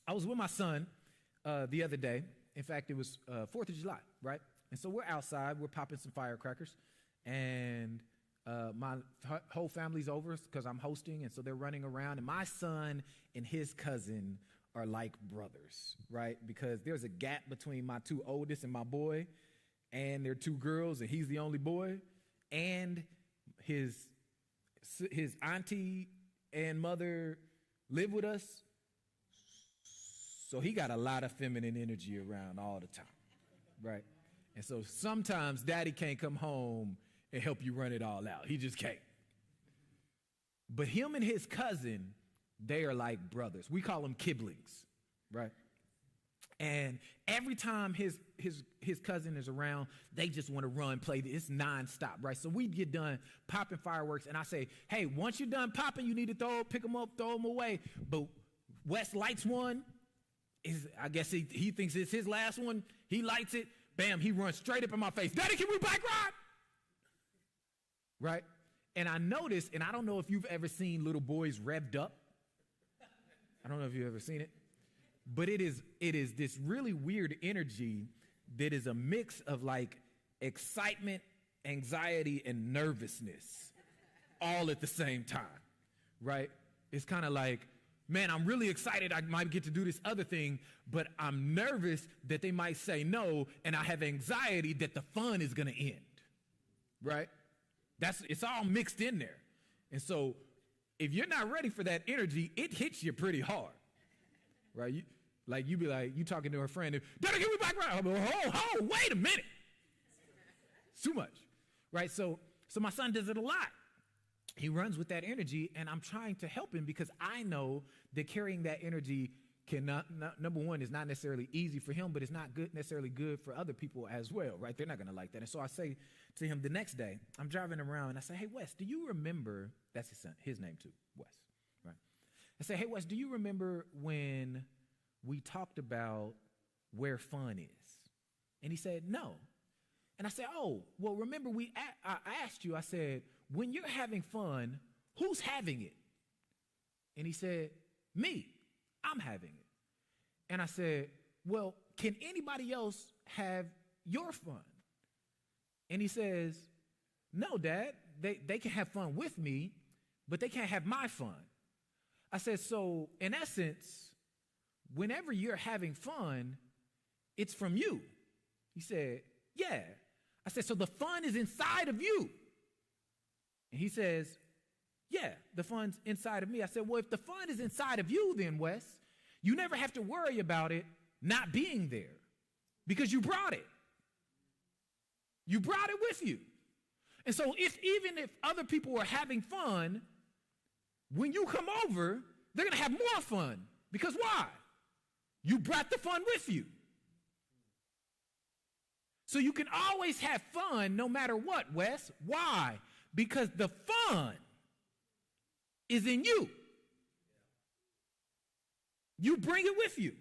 I was with my son the other day. In fact, it was 4th of July, right? And so we're outside. We're popping some firecrackers. And my whole family's over because I'm hosting. And so they're running around. And my son and his cousin are like brothers, right? Because there's a gap between my two oldest and my boy. And they're two girls, and he's the only boy. And his auntie and mother live with us. So he got a lot of feminine energy around all the time, right? And so sometimes daddy can't come home and help you run it all out. He just can't. But him and his cousin, they are like brothers. We call them kiblings, right? And every time his cousin is around, they just want to run, play. It's nonstop, right? So we get done popping fireworks, and I say, hey, once you're done popping, you need to pick them up, throw them away. But Wes lights one. I guess he thinks it's his last one. He lights it. Bam, he runs straight up in my face. Daddy, can we bike ride? Right? And I noticed, and I don't know if you've ever seen little boys revved up. I don't know if you've ever seen it. But it is this really weird energy that is a mix of like excitement, anxiety, and nervousness all at the same time, right? It's kind of like, man, I'm really excited I might get to do this other thing, but I'm nervous that they might say no, and I have anxiety that the fun is going to end, right? It's all mixed in there. And so if you're not ready for that energy, it hits you pretty hard, right? You be like, you talking to a friend, Daddy, give me back right. I'm like, oh, wait a minute. It's too much, right? So my son does it a lot. He runs with that energy, and I'm trying to help him because I know that carrying that energy number one, is not necessarily easy for him, but it's not necessarily good for other people as well, right? They're not going to like that. And so I say to him the next day, I'm driving around, and I say, hey, Wes, do you remember, that's his son, his name too, Wes, right? I say, hey, Wes, do you remember when we talked about where fun is? And he said, no. And I said, oh, well, remember I asked you, I said, when you're having fun, who's having it? And he said, me, I'm having it. And I said, well, can anybody else have your fun? And he says, no, Dad, they can have fun with me, but they can't have my fun. I said, so in essence, whenever you're having fun, it's from you. He said, yeah. I said, so the fun is inside of you. And he says, yeah, the fun's inside of me. I said, well, if the fun is inside of you, then, Wes, you never have to worry about it not being there because you brought it. You brought it with you. And so even if other people are having fun, when you come over, they're going to have more fun. Because why? You brought the fun with you. So you can always have fun no matter what, Wes. Why? Because the fun is in you. You bring it with you.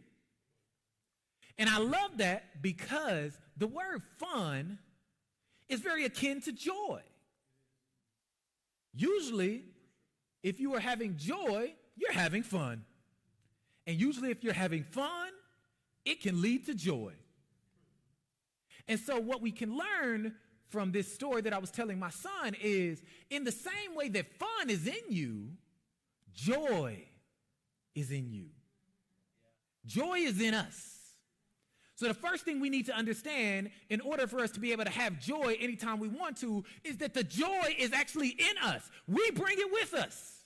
And I love that because the word fun is very akin to joy. Usually, if you are having joy, you're having fun. And usually if you're having fun, it can lead to joy. And so what we can learn from this story that I was telling my son is, in the same way that fun is in you, joy is in you. Joy is in us. So the first thing we need to understand in order for us to be able to have joy anytime we want to is that the joy is actually in us. We bring it with us.